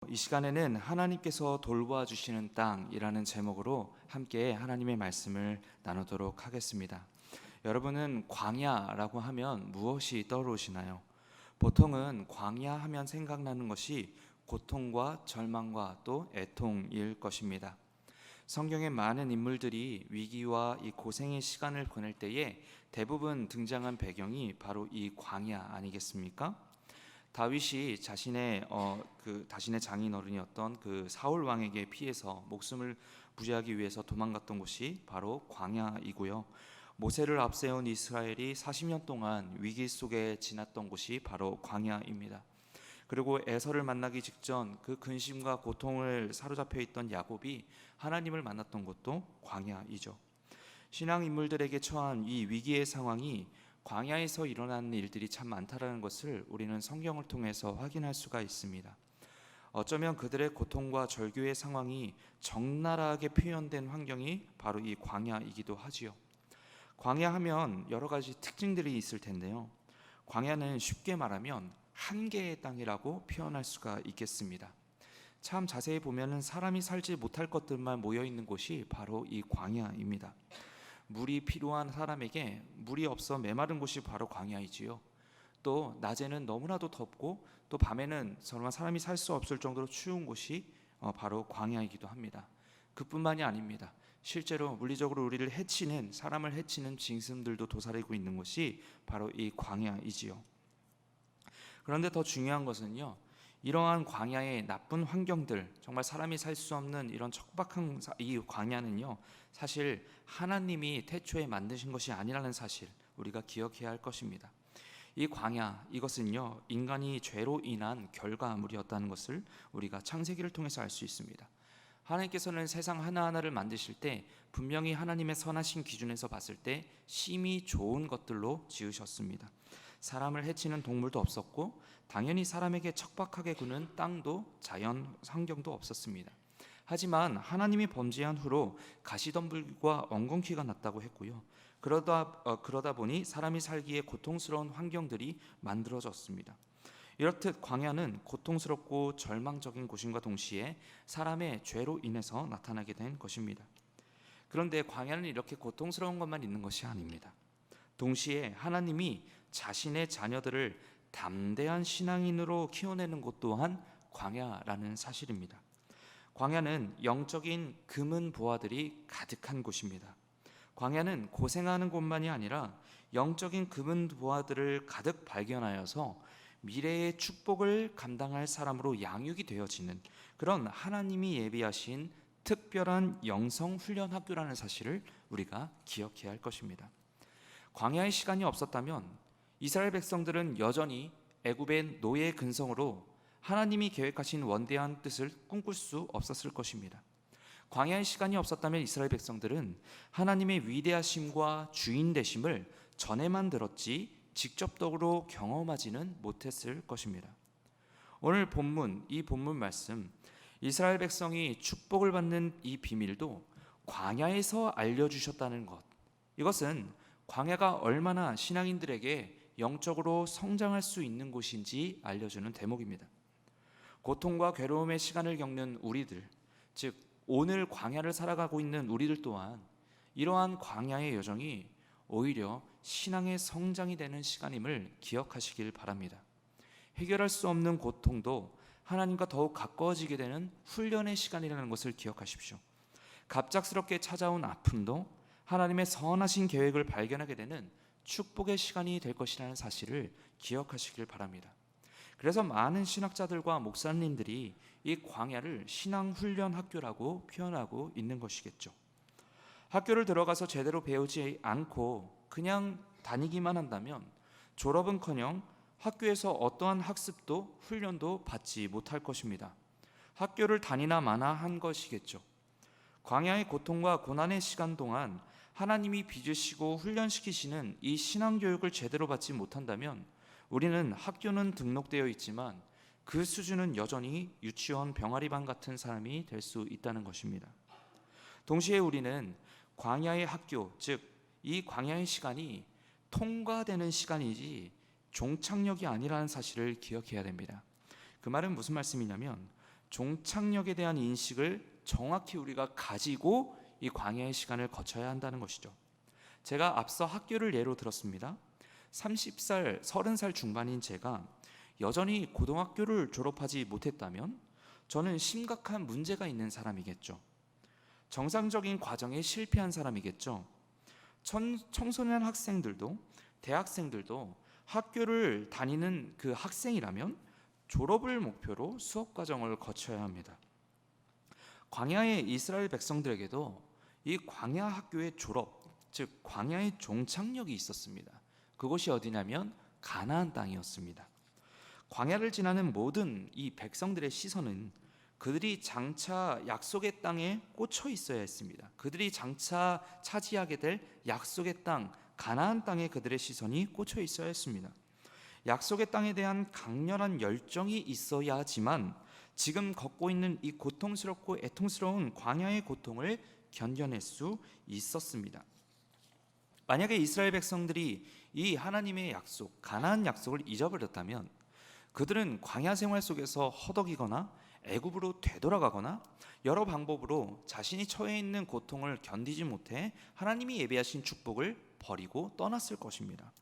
이 시간에는 하나님께서 돌보아 주시는 땅이라는 제목으로 함께 하나님의 말씀을 나누도록 하겠습니다. 여러분은 광야라고 하면 무엇이 떠오르시나요? 보통은 광야 하면 생각나는 것이 고통과 절망과 또 애통일 것입니다. 성경의 많은 인물들이 위기와 이 고생의 시간을 보낼 때에 대부분 등장한 배경이 바로 이 광야 아니겠습니까? 다윗이 자신의 장인어른이었던 그 사울 왕에게 피해서 목숨을 부지하기 위해서 도망갔던 곳이 바로 광야이고요. 모세를 앞세운 이스라엘이 40년 동안 위기 속에 지났던 곳이 바로 광야입니다. 그리고 에서를 만나기 직전 그 근심과 고통을 사로잡혀 있던 야곱이 하나님을 만났던 곳도 광야이죠. 신앙 인물들에게 처한 이 위기의 상황이 광야에서 일어나는 일들이 참 많다라는 것을 우리는 성경을 통해서 확인할 수가 있습니다. 어쩌면 그들의 고통과 절규의 상황이 적나라하게 표현된 환경이 바로 이 광야이기도 하지요. 광야하면 여러 가지 특징들이 있을 텐데요. 광야는 쉽게 말하면 한계의 땅이라고 표현할 수가 있겠습니다. 참 자세히 보면은 사람이 살지 못할 것들만 모여 있는 곳이 바로 이 광야입니다. 물이 필요한 사람에게 물이 없어 메마른 곳이 바로 광야이지요. 또 낮에는 너무나도 덥고 또 밤에는 정말 사람이 살 수 없을 정도로 추운 곳이 바로 광야이기도 합니다. 그뿐만이 아닙니다. 실제로 물리적으로 우리를 해치는, 사람을 해치는 짐승들도 도사리고 있는 곳이 바로 이 광야이지요. 그런데 더 중요한 것은요, 이러한 광야의 나쁜 환경들, 정말 사람이 살 수 없는 이런 척박한 이 광야는요, 사실 하나님이 태초에 만드신 것이 아니라는 사실 우리가 기억해야 할 것입니다. 이 광야, 이것은요, 인간이 죄로 인한 결과물이었다는 것을 우리가 창세기를 통해서 알 수 있습니다. 하나님께서는 세상 하나하나를 만드실 때 분명히 하나님의 선하신 기준에서 봤을 때 심히 좋은 것들로 지으셨습니다. 사람을 해치는 동물도 없었고 당연히 사람에게 척박하게 구는 땅도 자연 환경도 없었습니다. 하지만 하나님이 범죄한 후로 가시덤불과 엉겅퀴가 났다고 했고요. 그러다 보니 사람이 살기에 고통스러운 환경들이 만들어졌습니다. 이렇듯 광야는 고통스럽고 절망적인 곳임과 동시에 사람의 죄로 인해서 나타나게 된 것입니다. 그런데 광야는 이렇게 고통스러운 것만 있는 것이 아닙니다. 동시에 하나님이 자신의 자녀들을 담대한 신앙인으로 키워내는 곳 또한 광야라는 사실입니다. 광야는 영적인 금은 보화들이 가득한 곳입니다. 광야는 고생하는 곳만이 아니라 영적인 금은 보화들을 가득 발견하여서 미래의 축복을 감당할 사람으로 양육이 되어지는 그런 하나님이 예비하신 특별한 영성 훈련 학교라는 사실을 우리가 기억해야 할 것입니다. 광야의 시간이 없었다면 이스라엘 백성들은 여전히 애굽의 노예 근성으로 하나님이 계획하신 원대한 뜻을 꿈꿀 수 없었을 것입니다. 광야의 시간이 없었다면 이스라엘 백성들은 하나님의 위대하심과 주인 되심을 전에만 들었지 직접적으로 경험하지는 못했을 것입니다. 오늘 본문, 이 본문 말씀, 이스라엘 백성이 축복을 받는 이 비밀도 광야에서 알려주셨다는 것, 이것은 광야가 얼마나 신앙인들에게 영적으로 성장할 수 있는 곳인지 알려주는 대목입니다. 고통과 괴로움의 시간을 겪는 우리들, 즉 오늘 광야를 살아가고 있는 우리들 또한 이러한 광야의 여정이 오히려 신앙의 성장이 되는 시간임을 기억하시길 바랍니다. 해결할 수 없는 고통도 하나님과 더욱 가까워지게 되는 훈련의 시간이라는 것을 기억하십시오. 갑작스럽게 찾아온 아픔도 하나님의 선하신 계획을 발견하게 되는 축복의 시간이 될 것이라는 사실을 기억하시길 바랍니다. 그래서 많은 신학자들과 목사님들이 이 광야를 신앙훈련 학교라고 표현하고 있는 것이겠죠. 학교를 들어가서 제대로 배우지 않고 그냥 다니기만 한다면 졸업은커녕 학교에서 어떠한 학습도 훈련도 받지 못할 것입니다. 학교를 다니나 마나 한 것이겠죠. 광야의 고통과 고난의 시간 동안 하나님이 빚으시고 훈련시키시는 이 신앙교육을 제대로 받지 못한다면 우리는 학교는 등록되어 있지만 그 수준은 여전히 유치원 병아리반 같은 사람이 될 수 있다는 것입니다. 동시에 우리는 광야의 학교, 즉 이 광야의 시간이 통과되는 시간이지 종착역이 아니라는 사실을 기억해야 됩니다. 그 말은 무슨 말씀이냐면 종착역에 대한 인식을 정확히 우리가 가지고 이 광야의 시간을 거쳐야 한다는 것이죠. 제가 앞서 학교를 예로 들었습니다. 30살, 30살 중반인 제가 여전히 고등학교를 졸업하지 못했다면 저는 심각한 문제가 있는 사람이겠죠. 정상적인 과정에 실패한 사람이겠죠. 청소년 학생들도 대학생들도 학교를 다니는 그 학생이라면 졸업을 목표로 수업 과정을 거쳐야 합니다. 광야의 이스라엘 백성들에게도 이 광야 학교의 졸업, 즉 광야의 종착역이 있었습니다. 그곳이 어디냐면 가나안 땅이었습니다. 광야를 지나는 모든 이 백성들의 시선은 그들이 장차 약속의 땅에 꽂혀 있어야 했습니다. 그들이 장차 차지하게 될 약속의 땅, 가나안 땅에 그들의 시선이 꽂혀 있어야 했습니다. 약속의 땅에 대한 강렬한 열정이 있어야지만 지금 걷고 있는 이 고통스럽고 애통스러운 광야의 고통을 견뎌낼 수 있었습니다. 만약에 이스라엘 백성들이 이 하나님의 약속, 가나안 약속을 잊어버렸다면 그들은 광야 생활 속에서 허덕이거나 애굽으로 되돌아가거나 여러 방법으로 자신이 처해 있는 고통을 견디지 못해 하나님이 예비하신 축복을 버리고 떠났을 것입니다.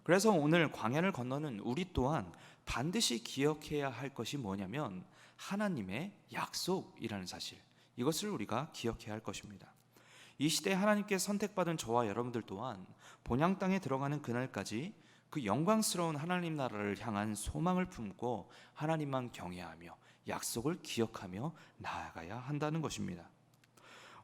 그래서 오늘 광야를 건너는 우리 또한 반드시 기억해야 할 것이 뭐냐면 하나님의 약속이라는 사실, 이것을 우리가 기억해야 할 것입니다. 이 시대에 하나님께 선택받은 저와 여러분들 또한 본향 땅에 들어가는 그날까지 그 영광스러운 하나님 나라를 향한 소망을 품고 하나님만 경외하며 약속을 기억하며 나아가야 한다는 것입니다.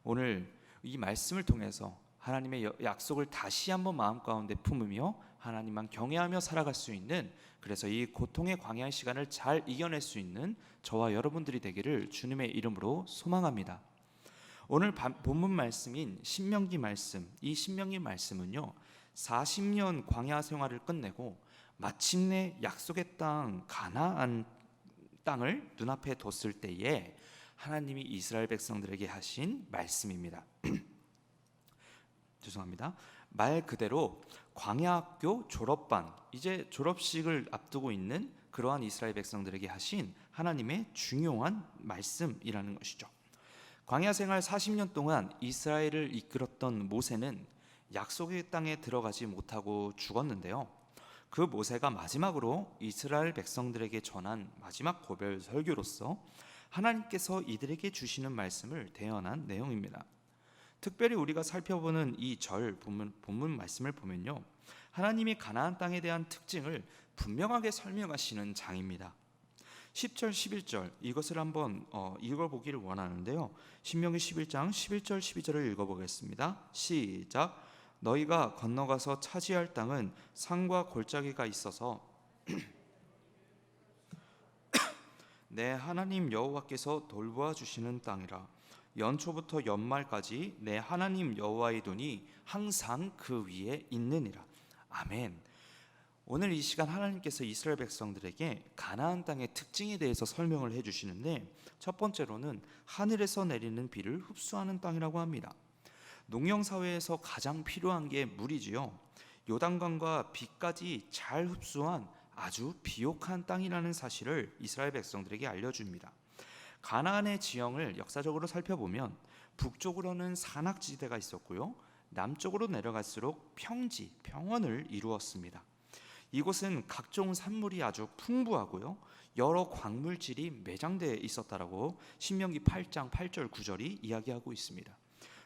오늘 이 말씀을 통해서 하나님의 약속을 다시 한번 마음 가운데 품으며 하나님만 경외하며 살아갈 수 있는, 그래서 이 고통의 광야의 시간을 잘 이겨낼 수 있는 저와 여러분들이 되기를 주님의 이름으로 소망합니다. 오늘 본문 말씀인 신명기 말씀, 이 신명기 말씀은요 40년 광야 생활을 끝내고 마침내 약속의 땅 가나안 땅을 눈앞에 뒀을 때에 하나님이 이스라엘 백성들에게 하신 말씀입니다. 죄송합니다. 말 그대로 광야학교 졸업반, 이제 졸업식을 앞두고 있는 그러한 이스라엘 백성들에게 하신 하나님의 중요한 말씀이라는 것이죠. 광야 생활 40년 동안 이스라엘을 이끌었던 모세는 약속의 땅에 들어가지 못하고 죽었는데요. 그 모세가 마지막으로 이스라엘 백성들에게 전한 마지막 고별 설교로서 하나님께서 이들에게 주시는 말씀을 대언한 내용입니다. 특별히 우리가 살펴보는 이 절 본문 말씀을 보면요, 하나님이 가나안 땅에 대한 특징을 분명하게 설명하시는 장입니다. 10절 11절 이것을 한번 읽어보기를 원하는데요. 신명기 11장 11절 12절을 읽어보겠습니다. 시작. 너희가 건너가서 차지할 땅은 산과 골짜기가 있어서 내 하나님 여호와께서 돌보아 주시는 땅이라. 연초부터 연말까지 내 하나님 여호와의 눈이 항상 그 위에 있느니라. 아멘. 오늘 이 시간 하나님께서 이스라엘 백성들에게 가나안 땅의 특징에 대해서 설명을 해주시는데, 첫 번째로는 하늘에서 내리는 비를 흡수하는 땅이라고 합니다. 농경사회에서 가장 필요한 게 물이지요. 요단강과 비까지 잘 흡수한 아주 비옥한 땅이라는 사실을 이스라엘 백성들에게 알려줍니다. 가나안의 지형을 역사적으로 살펴보면 북쪽으로는 산악지대가 있었고요, 남쪽으로 내려갈수록 평지, 평원을 이루었습니다. 이곳은 각종 산물이 아주 풍부하고요, 여러 광물질이 매장되어 있었다라고 신명기 8장 8절 9절이 이야기하고 있습니다.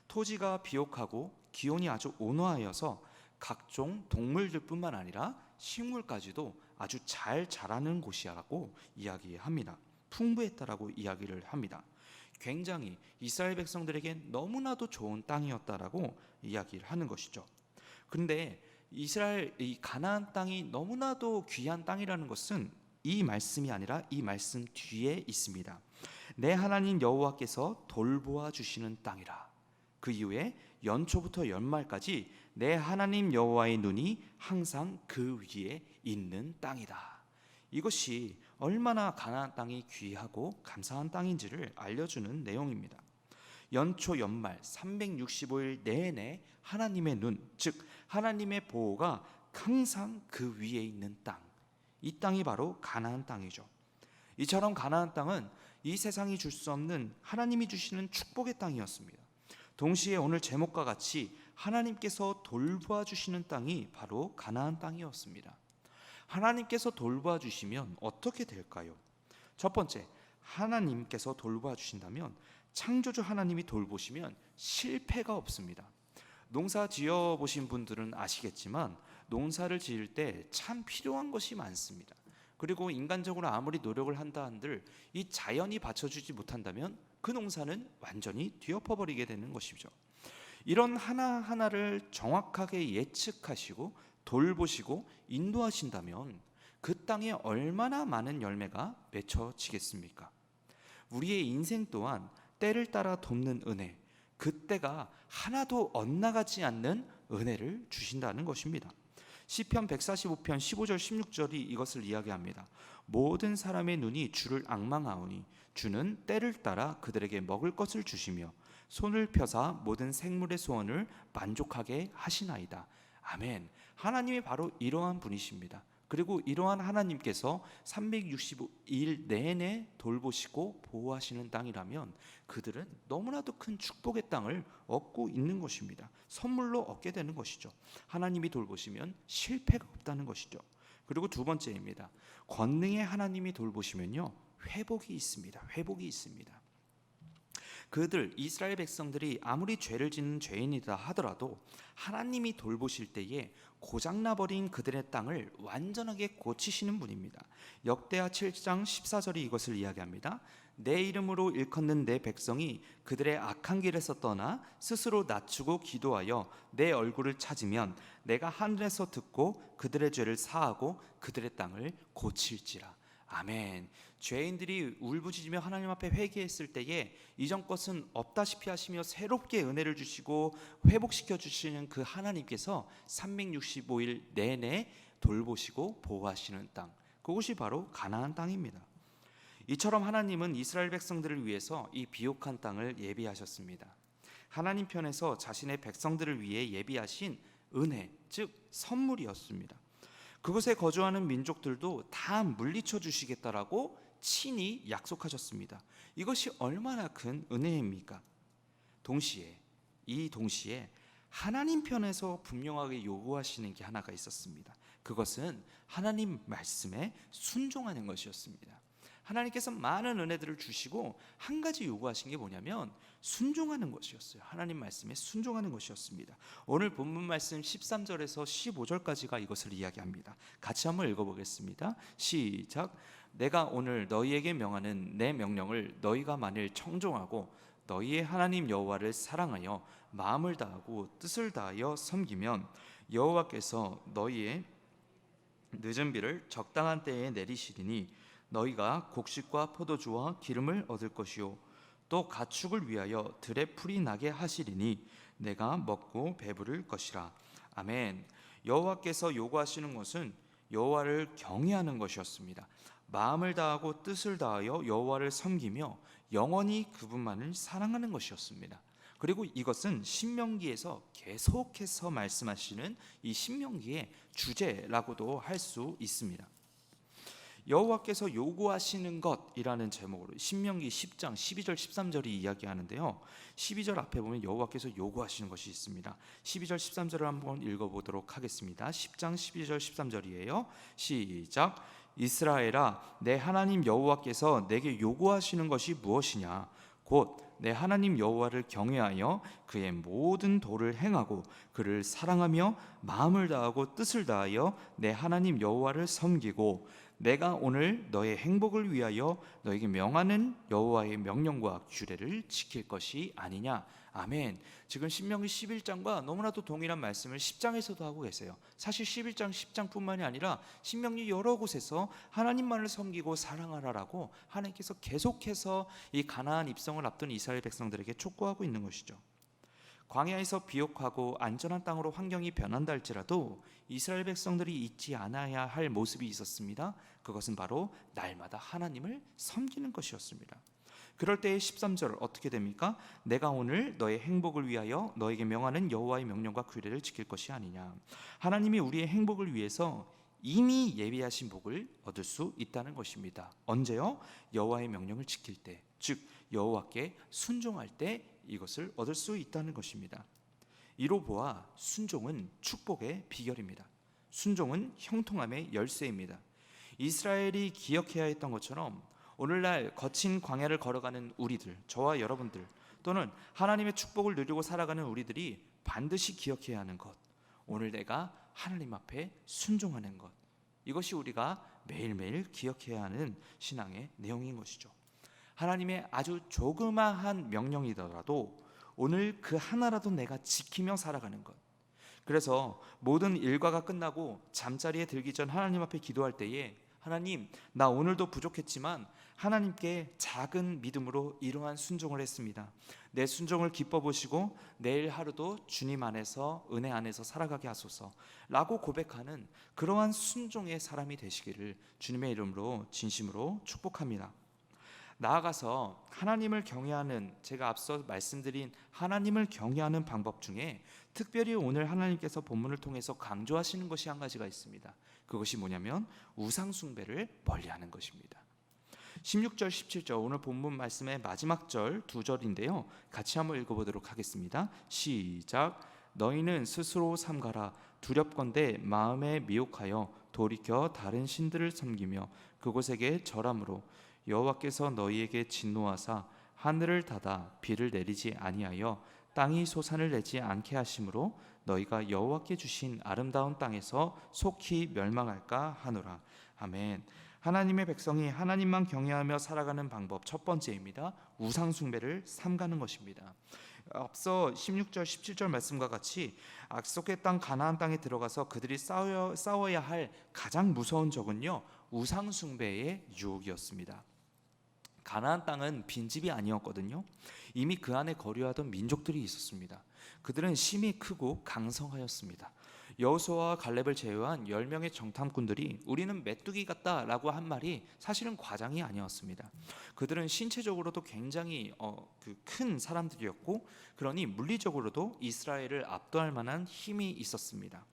토지가 비옥하고 기온이 아주 온화하여서 각종 동물들뿐만 아니라 식물까지도 아주 잘 자라는 곳이라고 이야기합니다. 풍부했다라고 이야기를 합니다. 굉장히 이스라엘 백성들에게 너무나도 좋은 땅이었다라고 이야기를 하는 것이죠. 그런데 이 가나안 땅이 너무나도 귀한 땅이라는 것은 이 말씀이 아니라 이 말씀 뒤에 있습니다. 내 하나님 여호와께서 돌보아 주시는 땅이라. 그 이후에 연초부터 연말까지 내 하나님 여호와의 눈이 항상 그 위에 있는 땅이다. 이것이 얼마나 가나안 땅이 귀하고 감사한 땅인지를 알려주는 내용입니다. 연초 연말 365일 내내 하나님의 눈, 즉 하나님의 보호가 항상 그 위에 있는 땅, 이 땅이 바로 가나안 땅이죠. 이처럼 가나안 땅은 이 세상이 줄 수 없는 하나님이 주시는 축복의 땅이었습니다. 동시에 오늘 제목과 같이 하나님께서 돌보아 주시는 땅이 바로 가나안 땅이었습니다. 하나님께서 돌보아 주시면 어떻게 될까요? 첫 번째, 하나님께서 돌보아 주신다면, 창조주 하나님이 돌보시면 실패가 없습니다. 농사 지어 보신 분들은 아시겠지만 농사를 지을 때 참 필요한 것이 많습니다. 그리고 인간적으로 아무리 노력을 한다 한들 이 자연이 받쳐주지 못한다면 그 농사는 완전히 뒤엎어버리게 되는 것이죠. 이런 하나하나를 정확하게 예측하시고 돌보시고 인도하신다면 그 땅에 얼마나 많은 열매가 맺혀지겠습니까? 우리의 인생 또한 때를 따라 돕는 은혜, 그때가 하나도 엇나가지 않는 은혜를 주신다는 것입니다. 시편 145편 15절 16절이 이것을 이야기합니다. 모든 사람의 눈이 주를 앙망하오니 주는 때를 따라 그들에게 먹을 것을 주시며 손을 펴사 모든 생물의 소원을 만족하게 하시나이다. 아멘. 하나님이 바로 이러한 분이십니다. 그리고 이러한 하나님께서 365일 내내 돌보시고 보호하시는 땅이라면 그들은 너무나도 큰 축복의 땅을 얻고 있는 것입니다. 선물로 얻게 되는 것이죠. 하나님이 돌보시면 실패가 없다는 것이죠. 그리고 두 번째입니다. 권능의 하나님이 돌보시면요, 회복이 있습니다. 회복이 있습니다. 그들 이스라엘 백성들이 아무리 죄를 짓는 죄인이다 하더라도 하나님이 돌보실 때에 고장나버린 그들의 땅을 완전하게 고치시는 분입니다. 역대하 7장 14절이 이것을 이야기합니다. 내 이름으로 일컫는 내 백성이 그들의 악한 길에서 떠나 스스로 낮추고 기도하여 내 얼굴을 찾으면 내가 하늘에서 듣고 그들의 죄를 사하고 그들의 땅을 고칠지라. 아멘. 죄인들이 울부짖으며 하나님 앞에 회개했을 때에 이전 것은 없다시피 하시며 새롭게 은혜를 주시고 회복시켜 주시는 그 하나님께서 365일 내내 돌보시고 보호하시는 땅, 그것이 바로 가나안 땅입니다. 이처럼 하나님은 이스라엘 백성들을 위해서 이 비옥한 땅을 예비하셨습니다. 하나님 편에서 자신의 백성들을 위해 예비하신 은혜, 즉 선물이었습니다. 그곳에 거주하는 민족들도 다 물리쳐 주시겠다라고 친히 약속하셨습니다. 이것이 얼마나 큰 은혜입니까? 동시에 하나님 편에서 분명하게 요구하시는 게 하나가 있었습니다. 그것은 하나님 말씀에 순종하는 것이었습니다. 하나님께서 많은 은혜들을 주시고 한 가지 요구하신 게 뭐냐면 순종하는 것이었어요. 하나님 말씀에 순종하는 것이었습니다. 오늘 본문 말씀 13절에서 15절까지가 이것을 이야기합니다. 같이 한번 읽어보겠습니다. 시작. 내가 오늘 너희에게 명하는 내 명령을 너희가 만일 청종하고 너희의 하나님 여호와를 사랑하여 마음을 다하고 뜻을 다하여 섬기면 여호와께서 너희의 늦은 비를 적당한 때에 내리시리니 너희가 곡식과 포도주와 기름을 얻을 것이요 또 가축을 위하여 들에 풀이 나게 하시리니 내가 먹고 배부를 것이라. 아멘. 여호와께서 요구하시는 것은 여호와를 경외하는 것이었습니다. 마음을 다하고 뜻을 다하여 여호와를 섬기며 영원히 그분만을 사랑하는 것이었습니다. 그리고 이것은 신명기에서 계속해서 말씀하시는 이 신명기의 주제라고도 할 수 있습니다. 여호와께서 요구하시는 것이라는 제목으로 신명기 10장 12절 13절이 이야기하는데요, 12절 앞에 보면 여호와께서 요구하시는 것이 있습니다. 12절 13절을 한번 읽어보도록 하겠습니다. 10장 12절 13절이에요. 시작. 이스라엘아, 내 하나님 여호와께서 내게 요구하시는 것이 무엇이냐? 곧 내 하나님 여호와를 경외하여 그의 모든 도를 행하고 그를 사랑하며 마음을 다하고 뜻을 다하여 내 하나님 여호와를 섬기고 내가 오늘 너의 행복을 위하여 너에게 명하는 여호와의 명령과 규례를 지킬 것이 아니냐. 아멘. 지금 신명기 11장과 너무나도 동일한 말씀을 10장에서도 하고 계세요. 사실 11장 10장뿐만이 아니라 신명기 여러 곳에서 하나님만을 섬기고 사랑하라라고 하나님께서 계속해서 이 가나안 입성을 앞둔 이스라엘 백성들에게 촉구하고 있는 것이죠. 광야에서 비옥하고 안전한 땅으로 환경이 변한다 할지라도 이스라엘 백성들이 잊지 않아야 할 모습이 있었습니다. 그것은 바로 날마다 하나님을 섬기는 것이었습니다. 그럴 때의 13절 어떻게 됩니까? 내가 오늘 너의 행복을 위하여 너에게 명하는 여호와의 명령과 규례를 지킬 것이 아니냐. 하나님이 우리의 행복을 위해서 이미 예비하신 복을 얻을 수 있다는 것입니다. 언제요? 여호와의 명령을 지킬 때, 즉 여호와께 순종할 때 이것을 얻을 수 있다는 것입니다. 이로 보아 순종은 축복의 비결입니다. 순종은 형통함의 열쇠입니다. 이스라엘이 기억해야 했던 것처럼 오늘날 거친 광야를 걸어가는 우리들, 저와 여러분들, 또는 하나님의 축복을 누리고 살아가는 우리들이 반드시 기억해야 하는 것, 오늘 내가 하나님 앞에 순종하는 것, 이것이 우리가 매일매일 기억해야 하는 신앙의 내용인 것이죠. 하나님의 아주 조그마한 명령이더라도 오늘 그 하나라도 내가 지키며 살아가는 것. 그래서 모든 일과가 끝나고 잠자리에 들기 전 하나님 앞에 기도할 때에, 하나님, 나 오늘도 부족했지만 하나님께 작은 믿음으로 이러한 순종을 했습니다. 내 순종을 기뻐 보시고 내일 하루도 주님 안에서, 은혜 안에서 살아가게 하소서 라고 고백하는 그러한 순종의 사람이 되시기를 주님의 이름으로 진심으로 축복합니다. 나아가서 하나님을 경외하는, 제가 앞서 말씀드린 하나님을 경외하는 방법 중에 특별히 오늘 하나님께서 본문을 통해서 강조하시는 것이 한 가지가 있습니다. 그것이 뭐냐면 우상 숭배를 멀리하는 것입니다. 16절 17절 오늘 본문 말씀의 마지막 절 두 절인데요, 같이 한번 읽어보도록 하겠습니다. 시작. 너희는 스스로 삼가라. 두렵건대 마음에 미혹하여 돌이켜 다른 신들을 섬기며 그곳에게 절함으로 여호와께서 너희에게 진노하사 하늘을 닫아 비를 내리지 아니하여 땅이 소산을 내지 않게 하심으로 너희가 여호와께 주신 아름다운 땅에서 속히 멸망할까 하노라. 아멘. 하나님의 백성이 하나님만 경외하며 살아가는 방법 첫 번째입니다. 우상 숭배를 삼가는 것입니다. 앞서 16절 17절 말씀과 같이 약속의 땅 가나안 땅에 들어가서 그들이 싸워야 할 가장 무서운 적은요, 우상 숭배의 유혹이었습니다. 가나안 땅은 빈집이 아니었거든요. 이미 그 안에 거류하던 민족들이 있었습니다. 그들은 심히 크고 강성하였습니다. 여호수아와 갈렙을 제외한 10명의 정탐꾼들이 우리는 메뚜기 같다라고 한 말이 사실은 과장이 아니었습니다. 그들은 신체적으로도 굉장히 큰 사람들이었고, 그러니 물리적으로도 이스라엘을 압도할 만한 힘이 있었습니다.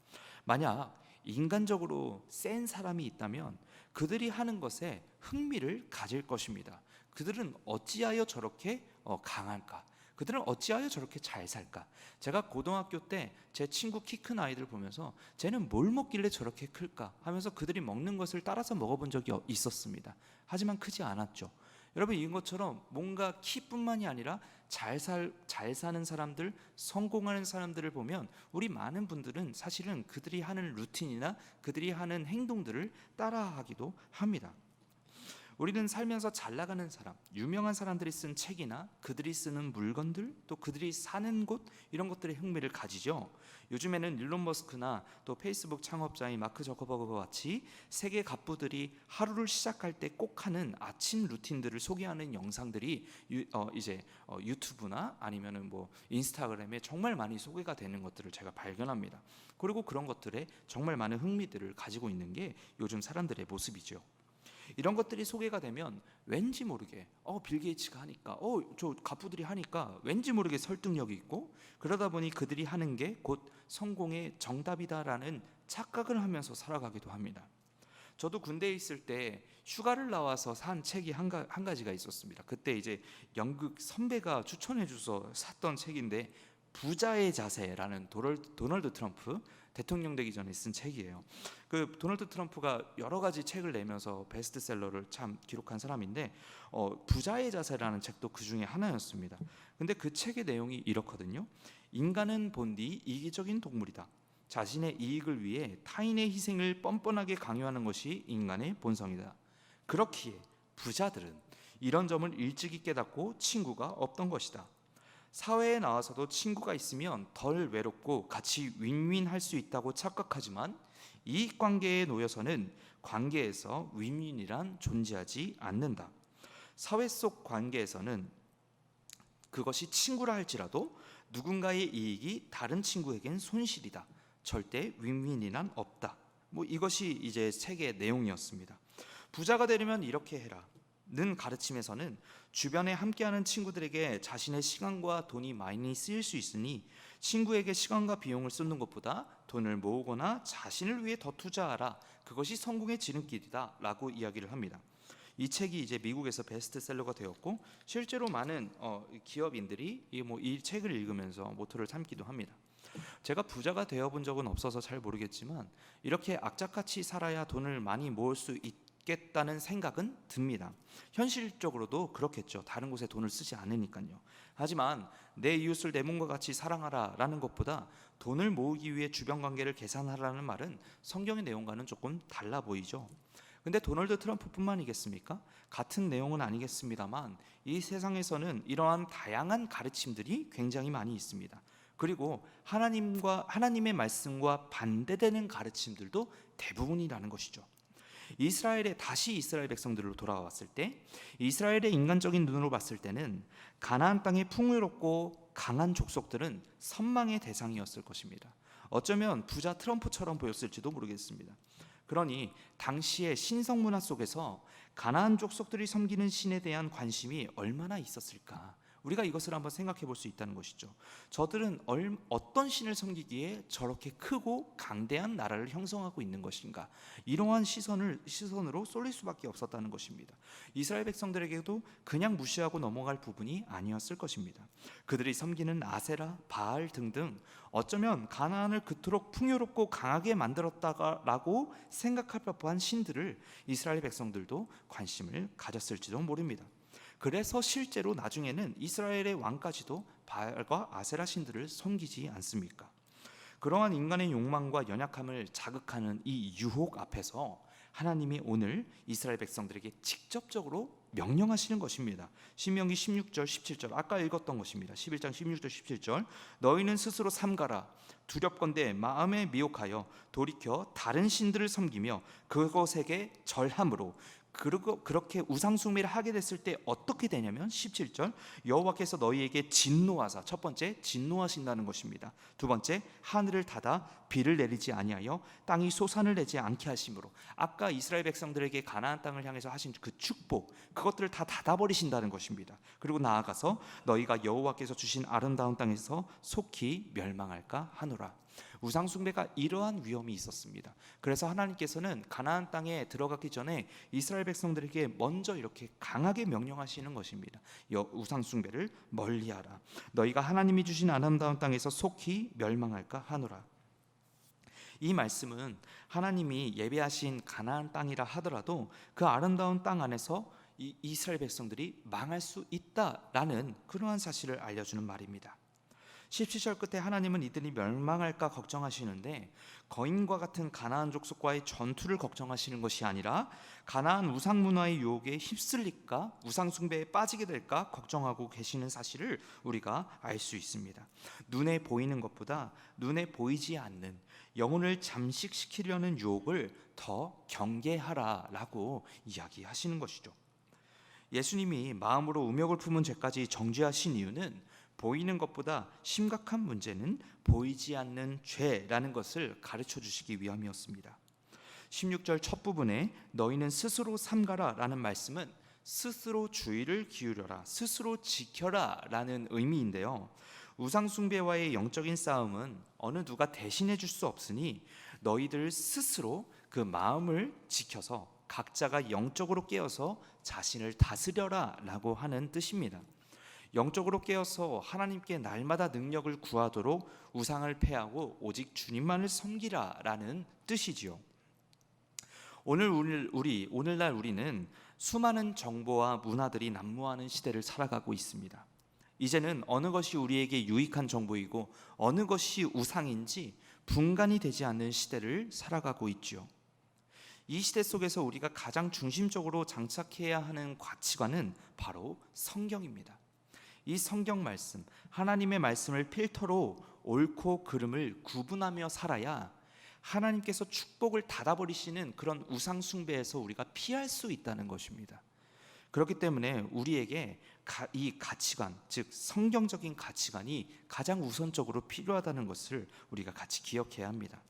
만약 인간적으로 센 사람이 있다면 그들이 하는 것에 흥미를 가질 것입니다. 그들은 어찌하여 저렇게 강할까? 그들은 어찌하여 저렇게 잘 살까? 제가 고등학교 때 제 친구 키 큰 아이들 보면서 쟤는 뭘 먹길래 저렇게 클까? 하면서 그들이 먹는 것을 따라서 먹어본 적이 있었습니다. 하지만 크지 않았죠. 여러분, 이것처럼 뭔가 키뿐만이 아니라 잘 사는 사람들, 성공하는 사람들을 보면 우리 많은 분들은 사실은 그들이 하는 루틴이나 그들이 하는 행동들을 따라하기도 합니다. 우리는 살면서 잘 나가는 사람, 유명한 사람들이 쓴 책이나 그들이 쓰는 물건들, 또 그들이 사는 곳, 이런 것들에 흥미를 가지죠. 요즘에는 일론 머스크나 또 페이스북 창업자인 마크 저커버그와 같이 세계 갑부들이 하루를 시작할 때 꼭 하는 아침 루틴들을 소개하는 영상들이 이제 유튜브나 아니면은 뭐 인스타그램에 정말 많이 소개가 되는 것들을 제가 발견합니다. 그리고 그런 것들에 정말 많은 흥미들을 가지고 있는 게 요즘 사람들의 모습이죠. 이런 것들이 소개가 되면 왠지 모르게 빌 게이츠가 하니까 저 갑부들이 하니까 왠지 모르게 설득력이 있고, 그러다 보니 그들이 하는 게 곧 성공의 정답이다라는 착각을 하면서 살아가기도 합니다. 저도 군대에 있을 때 휴가를 나와서 산 책이 한 가지가 있었습니다. 그때 이제 연극 선배가 추천해 줘서 샀던 책인데 부자의 자세라는 도널드 트럼프 대통령 되기 전에 쓴 책이에요. 그 도널드 트럼프가 여러 가지 책을 내면서 베스트셀러를 참 기록한 사람인데 부자의 자세라는 책도 그 중에 하나였습니다. 근데 그 책의 내용이 이렇거든요. 인간은 본디 이기적인 동물이다. 자신의 이익을 위해 타인의 희생을 뻔뻔하게 강요하는 것이 인간의 본성이다. 그렇기에 부자들은 이런 점을 일찍이 깨닫고 친구가 없던 것이다. 사회에 나와서도 친구가 있으면 덜 외롭고 같이 윈윈할 수 있다고 착각하지만 이익관계에 놓여서는 관계에서 윈윈이란 존재하지 않는다. 사회 속 관계에서는 그것이 친구라 할지라도 누군가의 이익이 다른 친구에겐 손실이다. 절대 윈윈이란 없다. 이것이 이제 책의 내용이었습니다. 부자가 되려면 이렇게 해라 는 가르침에서는 주변에 함께하는 친구들에게 자신의 시간과 돈이 많이 쓰일 수 있으니 친구에게 시간과 비용을 쏟는 것보다 돈을 모으거나 자신을 위해 더 투자하라. 그것이 성공의 지름길이다 라고 이야기를 합니다. 이 책이 이제 미국에서 베스트셀러가 되었고 실제로 많은 기업인들이 이 책을 읽으면서 모토를 삼기도 합니다. 제가 부자가 되어본 적은 없어서 잘 모르겠지만 이렇게 악착같이 살아야 돈을 많이 모을 수 있겠다는 생각은 듭니다. 현실적으로도 그렇겠죠. 다른 곳에 돈을 쓰지 않으니까요. 하지만 내 이웃을 내 몸과 같이 사랑하라 라는 것보다 돈을 모으기 위해 주변 관계를 계산하라는 말은 성경의 내용과는 조금 달라 보이죠. 근데 도널드 트럼프뿐만이겠습니까? 같은 내용은 아니겠습니다만 이 세상에서는 이러한 다양한 가르침들이 굉장히 많이 있습니다. 그리고 하나님의 말씀과 반대되는 가르침들도 대부분이라는 것이죠. 다시 이스라엘 백성들로 돌아왔을 때 이스라엘의 인간적인 눈으로 봤을 때는 가나안 땅의 풍요롭고 강한 족속들은 선망의 대상이었을 것입니다. 어쩌면 부자 트럼프처럼 보였을지도 모르겠습니다. 그러니 당시의 신성 문화 속에서 가나안 족속들이 섬기는 신에 대한 관심이 얼마나 있었을까? 우리가 이것을 한번 생각해 볼 수 있다는 것이죠. 저들은 어떤 신을 섬기기에 저렇게 크고 강대한 나라를 형성하고 있는 것인가? 이러한 시선으로 쏠릴 수밖에 없었다는 것입니다. 이스라엘 백성들에게도 그냥 무시하고 넘어갈 부분이 아니었을 것입니다. 그들이 섬기는 아세라, 바알 등등 어쩌면 가나안을 그토록 풍요롭고 강하게 만들었다라고 생각할 법한 신들을 이스라엘 백성들도 관심을 가졌을지도 모릅니다. 그래서 실제로 나중에는 이스라엘의 왕까지도 바알과 아세라 신들을 섬기지 않습니까? 그러한 인간의 욕망과 연약함을 자극하는 이 유혹 앞에서 하나님이 오늘 이스라엘 백성들에게 직접적으로 명령하시는 것입니다. 신명기 16절 17절 아까 읽었던 것입니다. 11장 16절 17절 너희는 스스로 삼가라. 두렵건대 마음에 미혹하여 돌이켜 다른 신들을 섬기며 그것에게 절함으로 그리고 그렇게 우상숭배를 하게 됐을 때 어떻게 되냐면 17절 여호와께서 너희에게 진노하사, 첫 번째 진노하신다는 것입니다. 두 번째 하늘을 닫아 비를 내리지 아니하여 땅이 소산을 내지 않게 하심으로, 아까 이스라엘 백성들에게 가나안 땅을 향해서 하신 그 축복, 그것들을 다 닫아버리신다는 것입니다. 그리고 나아가서 너희가 여호와께서 주신 아름다운 땅에서 속히 멸망할까 하노라. 우상숭배가 이러한 위험이 있었습니다. 그래서 하나님께서는 가나안 땅에 들어가기 전에 이스라엘 백성들에게 먼저 이렇게 강하게 명령하시는 것입니다. 우상숭배를 멀리하라. 너희가 하나님이 주신 아름다운 땅에서 속히 멸망할까 하노라. 이 말씀은 하나님이 예배하신 가나안 땅이라 하더라도 그 아름다운 땅 안에서 이스라엘 백성들이 망할 수 있다라는 그러한 사실을 알려주는 말입니다. 17절 끝에 하나님은 이들이 멸망할까 걱정하시는데 거인과 같은 가나안 족속과의 전투를 걱정하시는 것이 아니라 가나안 우상 문화의 유혹에 휩쓸릴까, 우상 숭배에 빠지게 될까 걱정하고 계시는 사실을 우리가 알 수 있습니다. 눈에 보이는 것보다 눈에 보이지 않는 영혼을 잠식시키려는 유혹을 더 경계하라라고 이야기하시는 것이죠. 예수님이 마음으로 음욕을 품은 죄까지 정죄하신 이유는 보이는 것보다 심각한 문제는 보이지 않는 죄라는 것을 가르쳐 주시기 위함이었습니다. 16절 첫 부분에 너희는 스스로 삼가라 라는 말씀은 스스로 주의를 기울여라, 스스로 지켜라 라는 의미인데요, 우상숭배와의 영적인 싸움은 어느 누가 대신해 줄 수 없으니 너희들 스스로 그 마음을 지켜서 각자가 영적으로 깨어서 자신을 다스려라 라고 하는 뜻입니다. 영적으로 깨어서 하나님께 날마다 능력을 구하도록 우상을 패하고 오직 주님만을 섬기라 라는 뜻이지요. 오늘날 우리는 수많은 정보와 문화들이 난무하는 시대를 살아가고 있습니다. 이제는 어느 것이 우리에게 유익한 정보이고 어느 것이 우상인지 분간이 되지 않는 시대를 살아가고 있지요. 이 시대 속에서 우리가 가장 중심적으로 장착해야 하는 가치관은 바로 성경입니다. 이 성경 말씀, 하나님의 말씀을 필터로 옳고 그름을 구분하며 살아야 하나님께서 축복을 닫아버리시는 그런 우상 숭배에서 우리가 피할 수 있다는 것입니다. 그렇기 때문에 우리에게 이 가치관, 즉 성경적인 가치관이 가장 우선적으로 필요하다는 것을 우리가 같이 기억해야 합니다.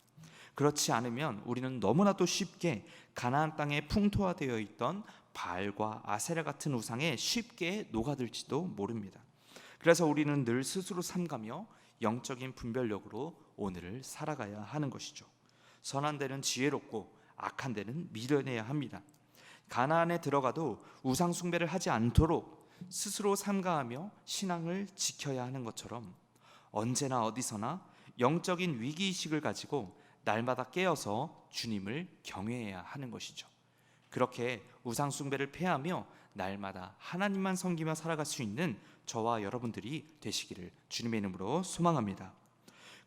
그렇지 않으면 우리는 너무나도 쉽게 가나안 땅에 풍토화되어 있던 바알과 아세라 같은 우상에 쉽게 녹아들지도 모릅니다. 그래서 우리는 늘 스스로 삼가며 영적인 분별력으로 오늘을 살아가야 하는 것이죠. 선한 데는 지혜롭고 악한 데는 미련해야 합니다. 가나안에 들어가도 우상 숭배를 하지 않도록 스스로 삼가하며 신앙을 지켜야 하는 것처럼 언제나 어디서나 영적인 위기의식을 가지고 날마다 깨어서 주님을 경외해야 하는 것이죠. 그렇게 우상 숭배를 폐하며 날마다 하나님만 섬기며 살아갈 수 있는 저와 여러분들이 되시기를 주님의 이름으로 소망합니다.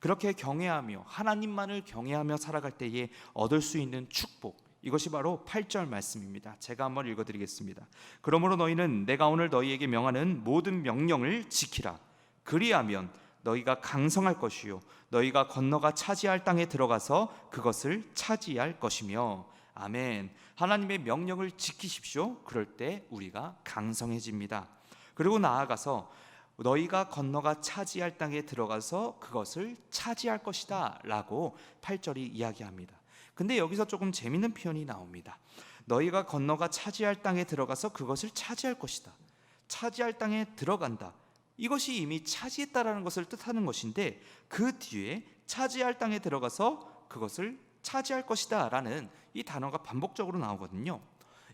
그렇게 경외하며 하나님만을 경외하며 살아갈 때에 얻을 수 있는 축복, 이것이 바로 8절 말씀입니다. 제가 한번 읽어드리겠습니다. 그러므로 너희는 내가 오늘 너희에게 명하는 모든 명령을 지키라. 그리하면 너희가 강성할 것이요 너희가 건너가 차지할 땅에 들어가서 그것을 차지할 것이며. 아멘. 하나님의 명령을 지키십시오. 그럴 때 우리가 강성해집니다. 그리고 나아가서 너희가 건너가 차지할 땅에 들어가서 그것을 차지할 것이다 라고 8절이 이야기합니다. 근데 여기서 조금 재밌는 표현이 나옵니다. 너희가 건너가 차지할 땅에 들어가서 그것을 차지할 것이다. 차지할 땅에 들어간다. 이것이 이미 차지했다라는 것을 뜻하는 것인데 그 뒤에 차지할 땅에 들어가서 그것을 차지할 것이다 라는 이 단어가 반복적으로 나오거든요.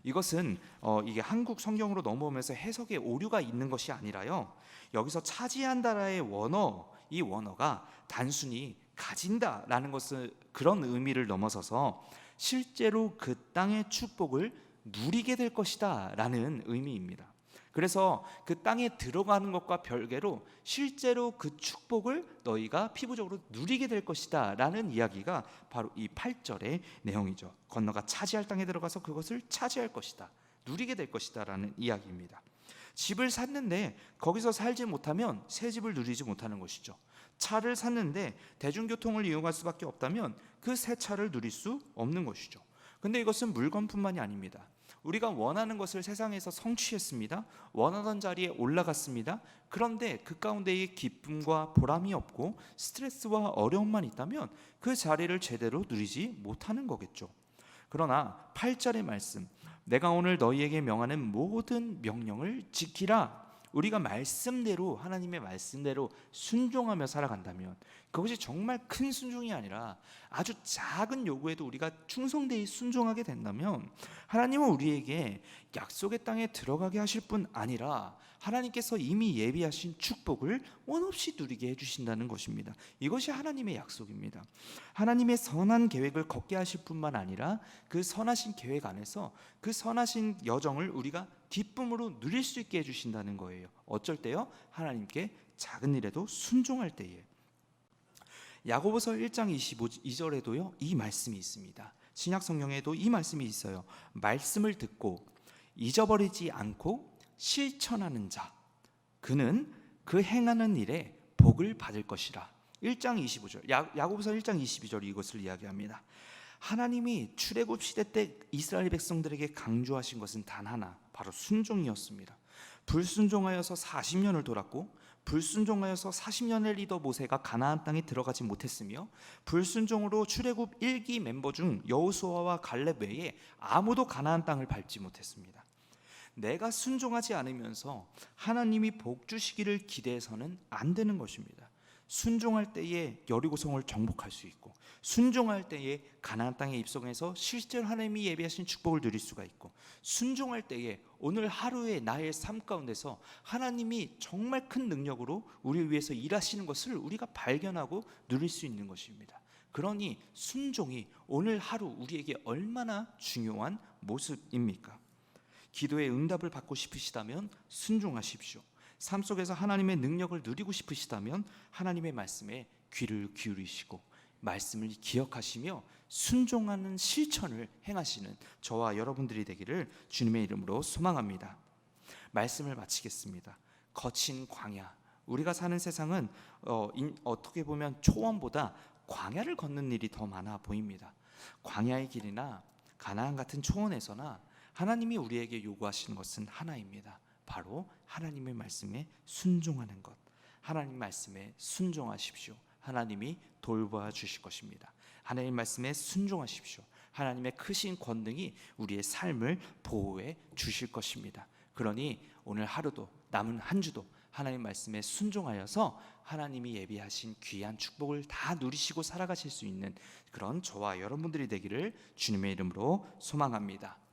이것은 이게 한국 성경으로 넘어오면서 해석에 오류가 있는 것이 아니라요, 여기서 차지한다라의 원어, 이 원어가 단순히 가진다라는 것을 그런 의미를 넘어서서 실제로 그 땅의 축복을 누리게 될 것이다 라는 의미입니다. 그래서 그 땅에 들어가는 것과 별개로 실제로 그 축복을 너희가 피부적으로 누리게 될 것이다 라는 이야기가 바로 이 8절의 내용이죠. 건너가 차지할 땅에 들어가서 그것을 차지할 것이다, 누리게 될 것이다 라는 이야기입니다. 집을 샀는데 거기서 살지 못하면 새 집을 누리지 못하는 것이죠. 차를 샀는데 대중교통을 이용할 수밖에 없다면 그 새 차를 누릴 수 없는 것이죠. 근데 이것은 물건뿐만이 아닙니다. 우리가 원하는 것을 세상에서 성취했습니다. 원하던 자리에 올라갔습니다. 그런데 그 가운데에 기쁨과 보람이 없고 스트레스와 어려움만 있다면 그 자리를 제대로 누리지 못하는 거겠죠. 그러나 8절의 말씀, 내가 오늘 너희에게 명하는 모든 명령을 지키라. 우리가 말씀대로, 하나님의 말씀대로 순종하며 살아간다면 그것이 정말 큰 순종이 아니라 아주 작은 요구에도 우리가 충성되이 순종하게 된다면 하나님은 우리에게 약속의 땅에 들어가게 하실 뿐 아니라 하나님께서 이미 예비하신 축복을 원없이 누리게 해주신다는 것입니다. 이것이 하나님의 약속입니다. 하나님의 선한 계획을 걷게 하실 뿐만 아니라 그 선하신 계획 안에서 그 선하신 여정을 우리가 기쁨으로 누릴 수 있게 해주신다는 거예요. 어쩔 때요? 하나님께 작은 일에도 순종할 때에. 야고보서 1장 22절에도요 이 말씀이 있습니다. 신약 성경에도 이 말씀이 있어요. 말씀을 듣고 잊어버리지 않고 실천하는 자, 그는 그 행하는 일에 복을 받을 것이라. 1장 25절, 야고보서 1장 22절이 이것을 이야기합니다. 하나님이 출애굽 시대 때 이스라엘 백성들에게 강조하신 것은 단 하나, 바로 순종이었습니다. 불순종하여서 40년을 돌았고 불순종하여서 40년을 리더 모세가 가나안 땅에 들어가지 못했으며 불순종으로 출애굽 1기 멤버 중 여호수아와 갈렙 외에 아무도 가나안 땅을 밟지 못했습니다. 내가 순종하지 않으면서 하나님이 복 주시기를 기대해서는 안 되는 것입니다. 순종할 때에 여리고성을 정복할 수 있고 순종할 때에 가나안 땅에 입성해서 실제로 하나님이 예비하신 축복을 누릴 수가 있고 순종할 때에 오늘 하루의 나의 삶 가운데서 하나님이 정말 큰 능력으로 우리를 위해서 일하시는 것을 우리가 발견하고 누릴 수 있는 것입니다. 그러니 순종이 오늘 하루 우리에게 얼마나 중요한 모습입니까? 기도의 응답을 받고 싶으시다면 순종하십시오. 삶 속에서 하나님의 능력을 누리고 싶으시다면 하나님의 말씀에 귀를 기울이시고 말씀을 기억하시며 순종하는 실천을 행하시는 저와 여러분들이 되기를 주님의 이름으로 소망합니다. 말씀을 마치겠습니다. 거친 광야, 우리가 사는 세상은 어떻게 보면 초원보다 광야를 걷는 일이 더 많아 보입니다. 광야의 길이나 가나안 같은 초원에서나 하나님이 우리에게 요구하시는 것은 하나입니다. 바로 하나님의 말씀에 순종하는 것. 하나님 말씀에 순종하십시오. 하나님이 돌봐 주실 것입니다. 하나님 말씀에 순종하십시오. 하나님의 크신 권능이 우리의 삶을 보호해 주실 것입니다. 그러니 오늘 하루도 남은 한 주도 하나님 말씀에 순종하여서 하나님이 예비하신 귀한 축복을 다 누리시고 살아가실 수 있는 그런 저와 여러분들이 되기를 주님의 이름으로 소망합니다.